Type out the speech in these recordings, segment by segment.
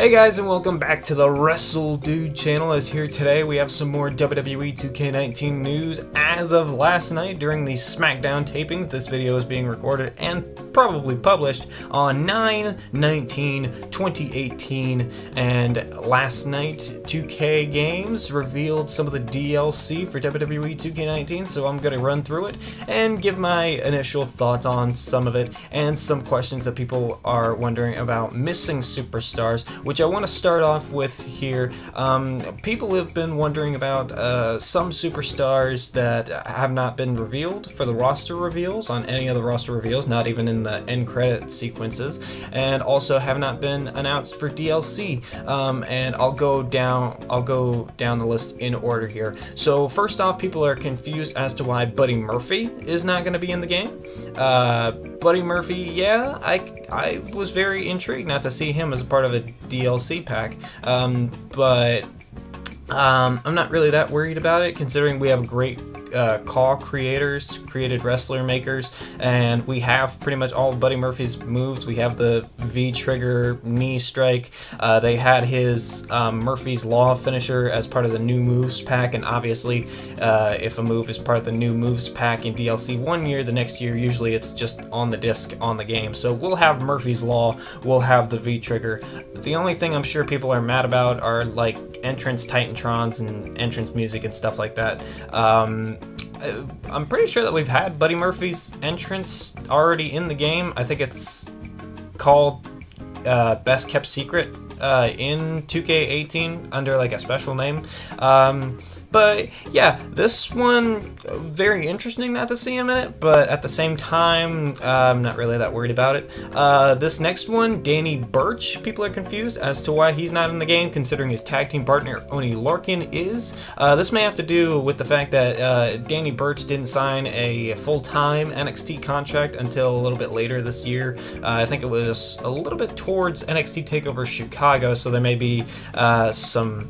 Hey guys, and welcome back to the WRESTLEDUDE channel. As here today we have some more WWE 2K19 news. As of last night during the Smackdown tapings, this video is being recorded and probably published on 9/19/2018, and last night 2K Games revealed some of the DLC for WWE 2K19, so I'm going to run through it and give my initial thoughts on some of it and some questions that people are wondering about missing superstars, which I want to start off with here. People have been wondering about some superstars that have not been revealed for the roster reveals on any of the roster reveals, not even in the end credit sequences, and also have not been announced for DLC. And I'll go down the list in order here. So first off, people are confused as to why Buddy Murphy is not going to be in the game. Buddy Murphy, yeah, I was very intrigued not to see him as a part of a DLC pack, but I'm not really that worried about it, considering we have great created wrestler makers, and we have pretty much all of Buddy Murphy's moves. We have the V-trigger knee strike. They had his Murphy's Law finisher as part of the new moves pack, and obviously if a move is part of the new moves pack in DLC one year, the next year usually it's just on the disc on the game. So we'll have Murphy's Law, we'll have the V-trigger. The only thing I'm sure people are mad about are like entrance Titantrons and entrance music and stuff like that. I'm pretty sure that we've had Buddy Murphy's entrance already in the game. I think it's called Best Kept Secret in 2K18 under like a special name. But yeah, this one, very interesting not to see him in it, but at the same time, I'm not really that worried about it. This next one, Danny Burch, people are confused as to why he's not in the game, considering his tag team partner, Oney Lorcan, is. This may have to do with the fact that Danny Burch didn't sign a full-time NXT contract until a little bit later this year. I think it was a little bit towards NXT TakeOver Chicago, so there may be some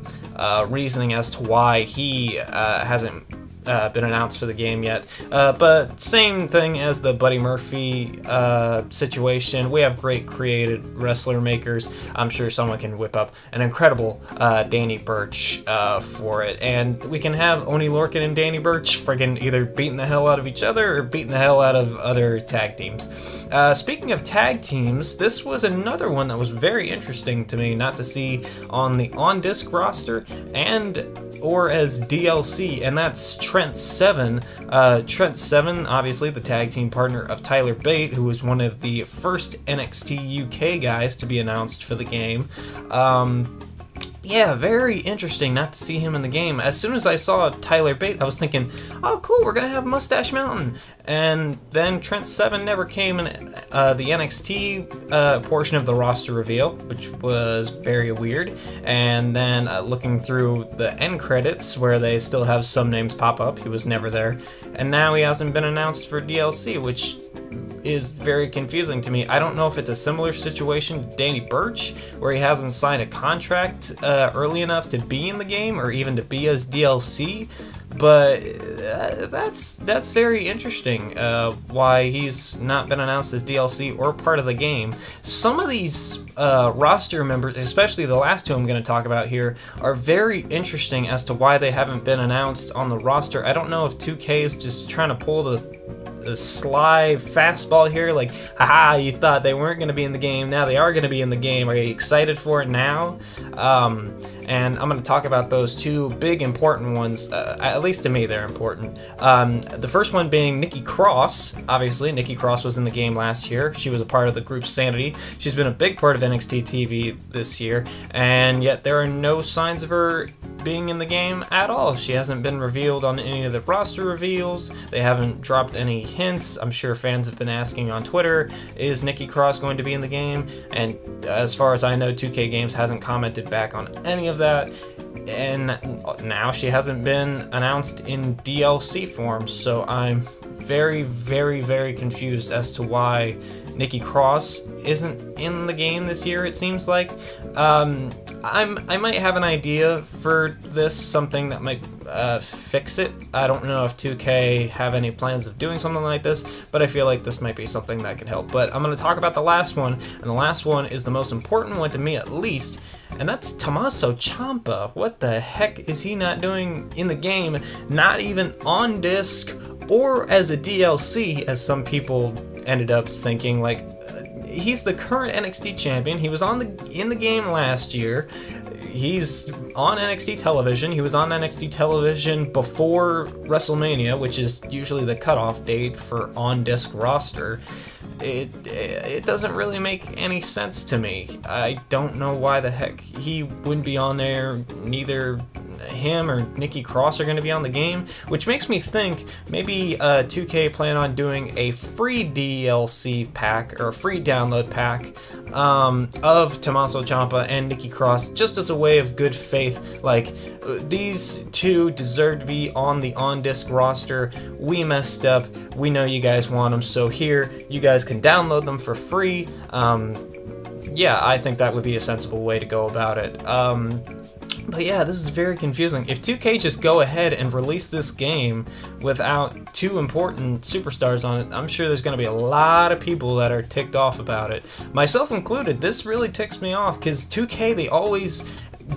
reasoning as to why he hasn't been announced for the game yet, but same thing as the Buddy Murphy situation. We have great created wrestler makers. I'm sure someone can whip up an incredible Danny Burch for it, and we can have Oney Lorcan and Danny Burch friggin' either beating the hell out of each other or beating the hell out of other tag teams. Speaking of tag teams, this was another one that was very interesting to me not to see on the on-disc roster and or as DLC, and that's Trent Seven. Trent Seven, obviously the tag team partner of Tyler Bate, who was one of the first NXT UK guys to be announced for the game. Yeah, very interesting not to see him in the game. As soon as I saw Tyler Bate, I was thinking, oh cool, we're gonna have Mustache Mountain. And then Trent Seven never came in the NXT portion of the roster reveal, which was very weird. And then looking through the end credits, where they still have some names pop up, he was never there. And now he hasn't been announced for DLC, which is very confusing to me. I don't know if it's a similar situation to Danny Burch, where he hasn't signed a contract early enough to be in the game or even to be as DLC, but that's very interesting why he's not been announced as DLC or part of the game. Some of these roster members, especially the last two I'm going to talk about here, are very interesting as to why they haven't been announced on the roster. I don't know if 2K is just trying to pull the sly fastball here, like, haha, you thought they weren't going to be in the game, now they are going to be in the game, are you excited for it now? And I'm going to talk about those two big important ones, at least to me they're important. The first one being Nikki Cross. Obviously, Nikki Cross was in the game last year. She was a part of the group Sanity. She's been a big part of NXT TV this year, and yet there are no signs of her being in the game at all. She hasn't been revealed on any of the roster reveals. They haven't dropped any hints. I'm sure fans have been asking on Twitter, is Nikki Cross going to be in the game? And as far as I know, 2K Games hasn't commented back on any of that. And now she hasn't been announced in DLC form, so I'm very, very, very confused as to why Nikki Cross isn't in the game this year, it seems like. I might have an idea for this, something that might fix it. I don't know if 2K have any plans of doing something like this, but I feel like this might be something that could help. But I'm going to talk about the last one, and the last one is the most important one to me at least, and that's Tommaso Ciampa. What the heck is he not doing in the game? Not even on disc or as a DLC, as some people ended up thinking. Like, he's the current NXT champion. He was in the game last year. He's on NXT television. He was on NXT television before WrestleMania, which is usually the cutoff date for on-disc roster. It doesn't really make any sense to me. I don't know why the heck he wouldn't be on there. Neither him or Nikki Cross are going to be on the game, which makes me think maybe 2K plan on doing a free DLC pack or a free download pack of Tommaso Ciampa and Nikki Cross, just as a way of good faith. Like, these two deserve to be on the on-disc roster. We messed up. We know you guys want them, so here, you guys can download them for free. Yeah, I think that would be a sensible way to go about it. But yeah, this is very confusing. If 2K just go ahead and release this game without two important superstars on it, I'm sure there's going to be a lot of people that are ticked off about it. Myself included, this really ticks me off, because 2K, they always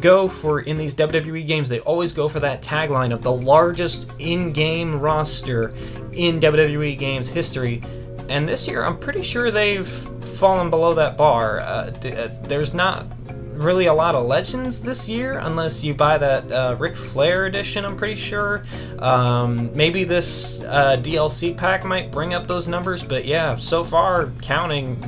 go for, in these WWE games, they always go for that tagline of the largest in-game roster in WWE games history. And this year, I'm pretty sure they've fallen below that bar. There's not really a lot of legends this year, unless you buy that Ric Flair edition, I'm pretty sure. Maybe this DLC pack might bring up those numbers, but yeah, so far, counting,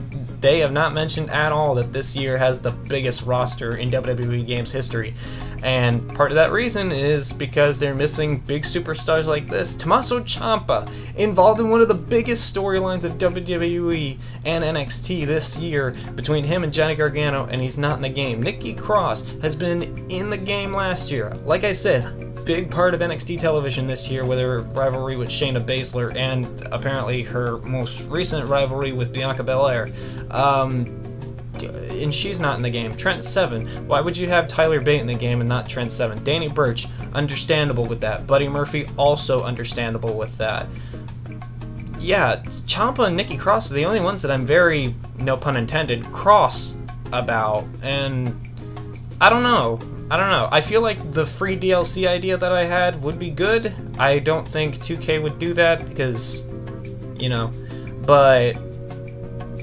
they have not mentioned at all that this year has the biggest roster in WWE games history. And part of that reason is because they're missing big superstars like this. Tommaso Ciampa, involved in one of the biggest storylines of WWE and NXT this year between him and Johnny Gargano, and he's not in the game. Nikki Cross has been in the game last year. Like I said, big part of NXT television this year with her rivalry with Shayna Baszler and apparently her most recent rivalry with Bianca Belair. And she's not in the game. Trent Seven. Why would you have Tyler Bate in the game and not Trent Seven? Danny Burch, understandable with that. Buddy Murphy, also understandable with that. Yeah, Ciampa and Nikki Cross are the only ones that I'm very, no pun intended, cross about. And I don't know. I feel like the free DLC idea that I had would be good. I don't think 2K would do that because, you know, but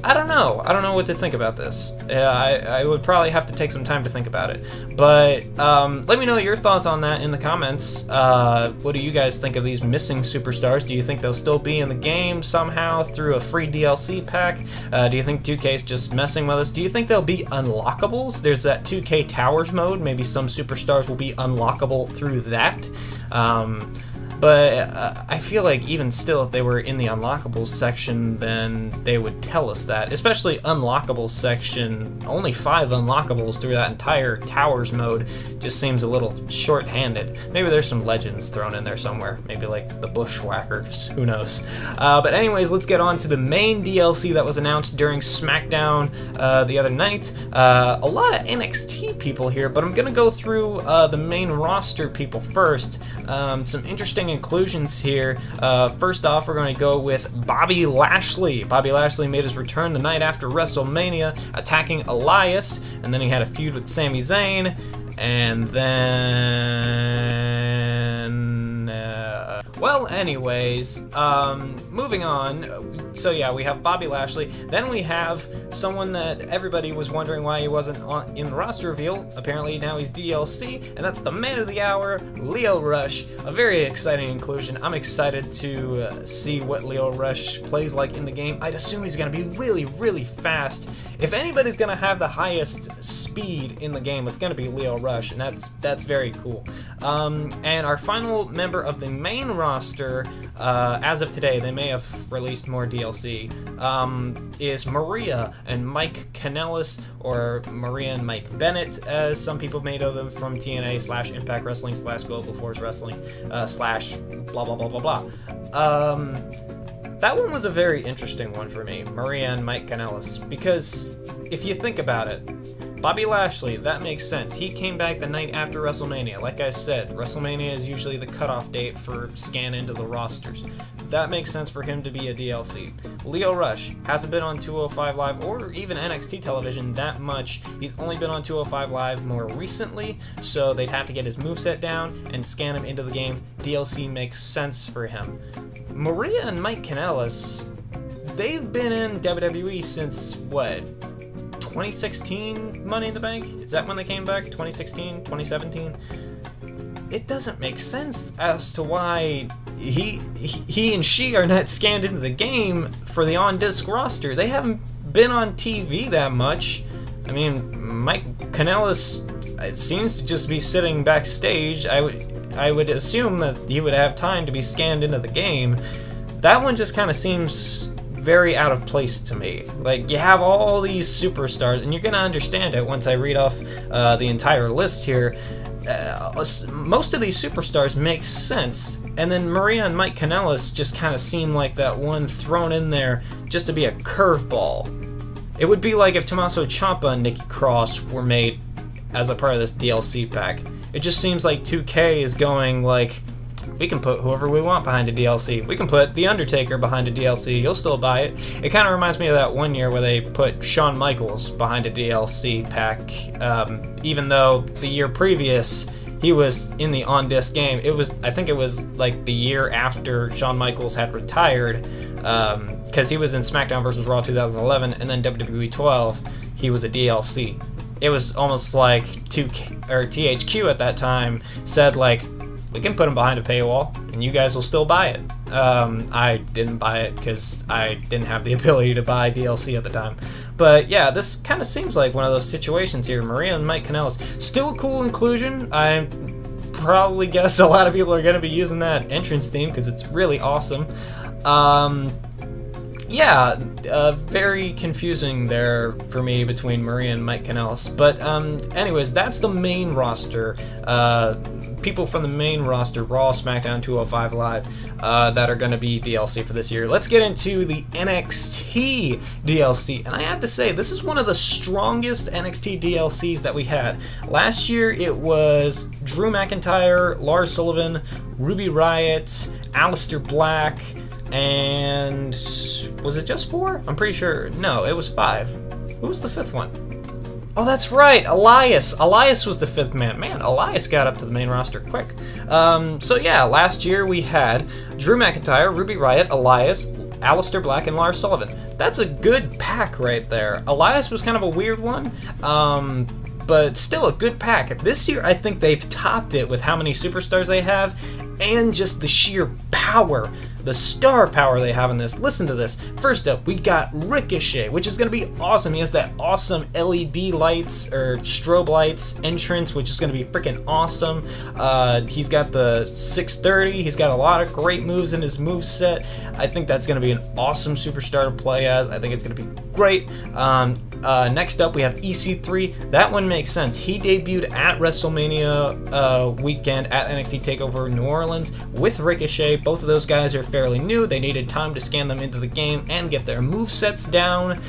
I don't know. I don't know what to think about this. I would probably have to take some time to think about it. But let me know your thoughts on that in the comments. What do you guys think of these missing superstars? Do you think they'll still be in the game somehow through a free DLC pack? Do you think 2K is just messing with us? Do you think they'll be unlockables? There's that 2K Towers mode. Maybe some superstars will be unlockable through that. But I feel like even still, if they were in the unlockables section, then they would tell us that. Especially unlockable section, only 5 unlockables through that entire Towers mode just seems a little short-handed. Maybe there's some legends thrown in there somewhere. Maybe like the Bushwhackers, who knows. But anyways, let's get on to the main DLC that was announced during Smackdown the other night. A lot of NXT people here, but I'm gonna go through the main roster people first. Some interesting inclusions here. First off, we're going to go with Bobby Lashley. Bobby Lashley made his return the night after WrestleMania, attacking Elias, and then he had a feud with Sami Zayn, and then well, anyways, moving on. So yeah, we have Bobby Lashley. Then we have someone that everybody was wondering why he wasn't in the roster reveal. Apparently now he's DLC, and that's the man of the hour, Lio Rush. A very exciting inclusion. I'm excited to see what Lio Rush plays like in the game. I'd assume he's going to be really, really fast. If anybody's going to have the highest speed in the game, it's going to be Lio Rush, and that's very cool. And our final member of the main roster, as of today, they may have released more DLC, is Maria and Mike Kanellis, or Maria and Mike Bennett, as some people may know them from TNA/Impact Wrestling /Global Force Wrestling slash blah blah blah blah blah. That one was a very interesting one for me, Maria and Mike Kanellis, because if you think about it, Bobby Lashley, that makes sense. He came back the night after WrestleMania. Like I said, WrestleMania is usually the cutoff date for scan into the rosters. That makes sense for him to be a DLC. Lio Rush hasn't been on 205 Live or even NXT television that much. He's only been on 205 Live more recently, so they'd have to get his moveset down and scan him into the game. DLC makes sense for him. Maria and Mike Kanellis, they've been in WWE since, what, 2016 Money in the Bank? Is that when they came back? 2016? 2017? It doesn't make sense as to why he and she are not scanned into the game for the on-disc roster. They haven't been on TV that much. I mean, Mike Kanellis, it seems to just be sitting backstage. I would assume that he would have time to be scanned into the game. That one just kind of seems very out of place to me. Like, you have all these superstars, and you're gonna understand it once I read off the entire list here. Most of these superstars make sense, and then Maria and Mike Kanellis just kind of seem like that one thrown in there just to be a curveball. It would be like if Tommaso Ciampa and Nikki Cross were made as a part of this DLC pack. It just seems like 2K is going like, we can put whoever we want behind a DLC. We can put The Undertaker behind a DLC. You'll still buy it. It kind of reminds me of that one year where they put Shawn Michaels behind a DLC pack, even though the year previous he was in the on-disc game. I think it was like the year after Shawn Michaels had retired, because he was in Smackdown vs. Raw 2011, and then WWE 12, he was a DLC. It was almost like THQ at that time said, like, we can put him behind a paywall, and you guys will still buy it. I didn't buy it because I didn't have the ability to buy DLC at the time. But yeah, this kind of seems like one of those situations here. Maria and Mike Kanellis, still a cool inclusion. I probably guess a lot of people are going to be using that entrance theme because it's really awesome. Yeah, very confusing there for me between Maria and Mike Kanellis. But anyways, that's the main roster. People from the main roster, Raw, SmackDown, 205 Live, that are going to be DLC for this year. Let's get into the NXT DLC. And I have to say, this is one of the strongest NXT DLCs that we had. Last year, it was Drew McIntyre, Lars Sullivan, Ruby Riott, Aleister Black, and was it just 4? I'm pretty sure. No, it was 5. Who was the 5th one? Oh, that's right, Elias. Elias was the 5th man. Man, Elias got up to the main roster quick. So yeah, last year we had Drew McIntyre, Ruby Riott, Elias, Aleister Black, and Lars Sullivan. That's a good pack right there. Elias was kind of a weird one, but still a good pack. This year, I think they've topped it with how many superstars they have and just the sheer power, the star power they have in this. Listen to this. First up, we got Ricochet, which is going to be awesome. He has that awesome LED lights, or strobe lights entrance, which is going to be freaking awesome. He's got the 630. He's got a lot of great moves in his moveset. I think that's going to be an awesome superstar to play as. I think it's going to be great. Next up, we have EC3. That one makes sense. He debuted at WrestleMania weekend at NXT TakeOver New Orleans with Ricochet. Both of those guys are fairly new. They needed time to scan them into the game and get their movesets down.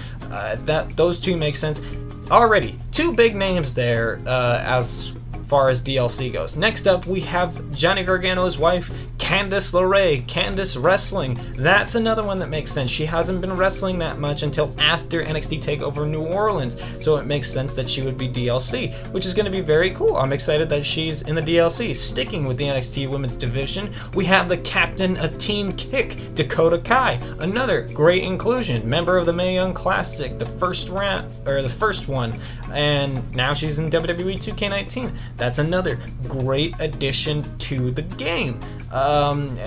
Those two make sense. Already, 2 big names there as far as DLC goes. Next up, we have Johnny Gargano's wife, Candice LeRae. Candice wrestling. That's another one that makes sense. She hasn't been wrestling that much until after NXT TakeOver New Orleans, so it makes sense that she would be DLC, which is going to be very cool. I'm excited that she's in the DLC. Sticking with the NXT Women's Division, we have the captain of Team Kick, Dakota Kai. Another great inclusion. Member of the Mae Young Classic, the first one, and now she's in WWE 2K19. That's another great addition to the game.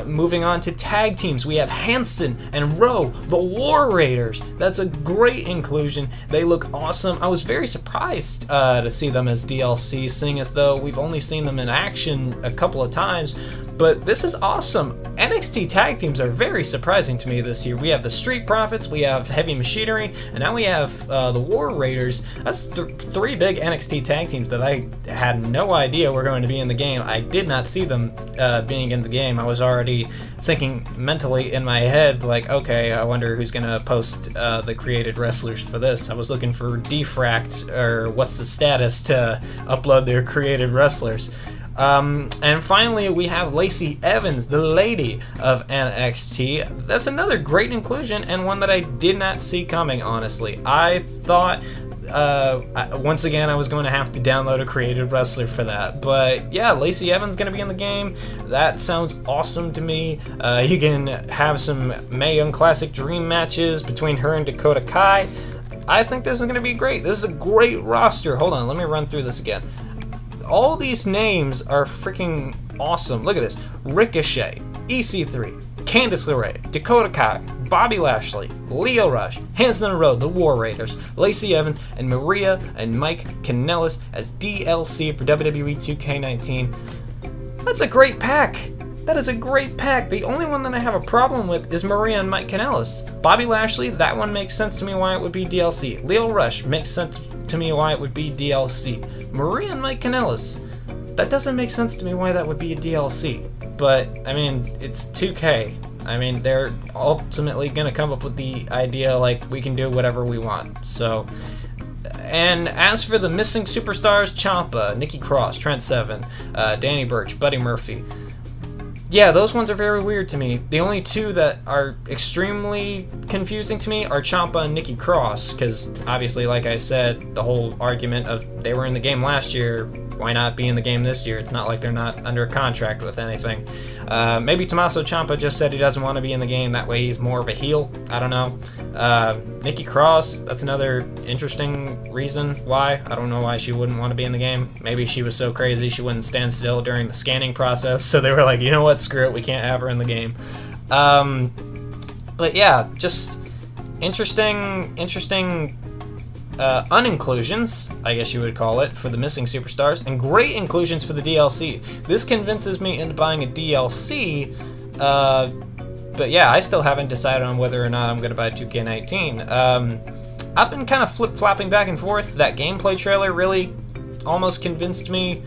Moving on to tag teams, we have Hanson and Rowe, the War Raiders. That's a great inclusion. They look awesome. I was very surprised to see them as DLC, seeing as though we've only seen them in action a couple of times. But this is awesome. NXT tag teams are very surprising to me this year. We have the Street Profits, we have Heavy Machinery, and now we have the War Raiders. That's three big NXT tag teams that I had no idea were going to be in the game. I did not see them being in the game. I was already thinking mentally in my head, like, okay, I wonder who's going to post the created wrestlers for this. I was looking for Defract, or what's the status to upload their created wrestlers. And finally, we have Lacey Evans, the lady of NXT. That's another great inclusion, and one that I did not see coming, honestly. I thought, once again, I was going to have to download a created wrestler for that. But yeah, Lacey Evans going to be in the game. That sounds awesome to me. You can have some Mae Young Classic Dream matches between her and Dakota Kai. I think this is going to be great. This is a great roster. Hold on, let me run through this again. All these names are freaking awesome. Look at this. Ricochet, EC3, Candice LeRae, Dakota Kai, Bobby Lashley, Lio Rush, Hanson and Road, the War Raiders, Lacey Evans, and Maria and Mike Kanellis as DLC for WWE 2K19. That's a great pack. That is a great pack. The only one that I have a problem with is Maria and Mike Kanellis. Bobby Lashley, that one makes sense to me why it would be DLC. Lio Rush makes sense to me why it would be DLC. Maria and Mike Kanellis, that doesn't make sense to me why that would be a DLC. But, I mean, it's 2K. I mean, they're ultimately going to come up with the idea, like, we can do whatever we want. So, and as for the missing superstars, Ciampa, Nikki Cross, Trent Seven, Danny Burch, Buddy Murphy, yeah, those ones are very weird to me. The only two that are extremely confusing to me are Ciampa and Nikki Cross, because obviously, like I said, the whole argument of they were in the game last year, why not be in the game this year? It's not like they're not under a contract with anything. Maybe Tommaso Ciampa just said he doesn't want to be in the game, that way he's more of a heel. I don't know. Nikki Cross, that's another interesting reason why. I don't know why she wouldn't want to be in the game. Maybe she was so crazy she wouldn't stand still during the scanning process, so they were like, you know what, screw it, we can't have her in the game. But yeah, just interesting uninclusions, I guess you would call it, for the missing superstars, and great inclusions for the DLC. This convinces me into buying a DLC, but yeah, I still haven't decided on whether or not I'm going to buy 2K19. I've been kind of flip-flopping back and forth. That gameplay trailer really almost convinced me.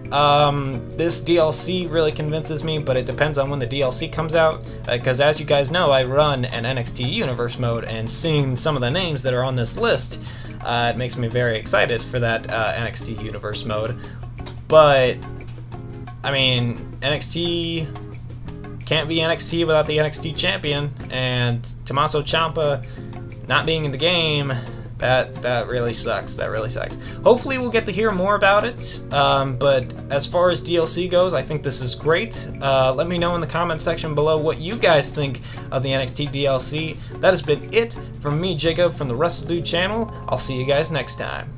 This DLC really convinces me, but it depends on when the DLC comes out, because as you guys know, I run an NXT Universe mode, and seeing some of the names that are on this list, it makes me very excited for that NXT Universe mode. But, I mean, NXT can't be NXT without the NXT champion, and Tommaso Ciampa not being in the game, that really sucks. That really sucks. Hopefully we'll get to hear more about it, but as far as DLC goes, I think this is great. Let me know in the comment section below what you guys think of the NXT DLC. That has been it from me, Jacob, from the WRESTLEDUDE channel. I'll see you guys next time.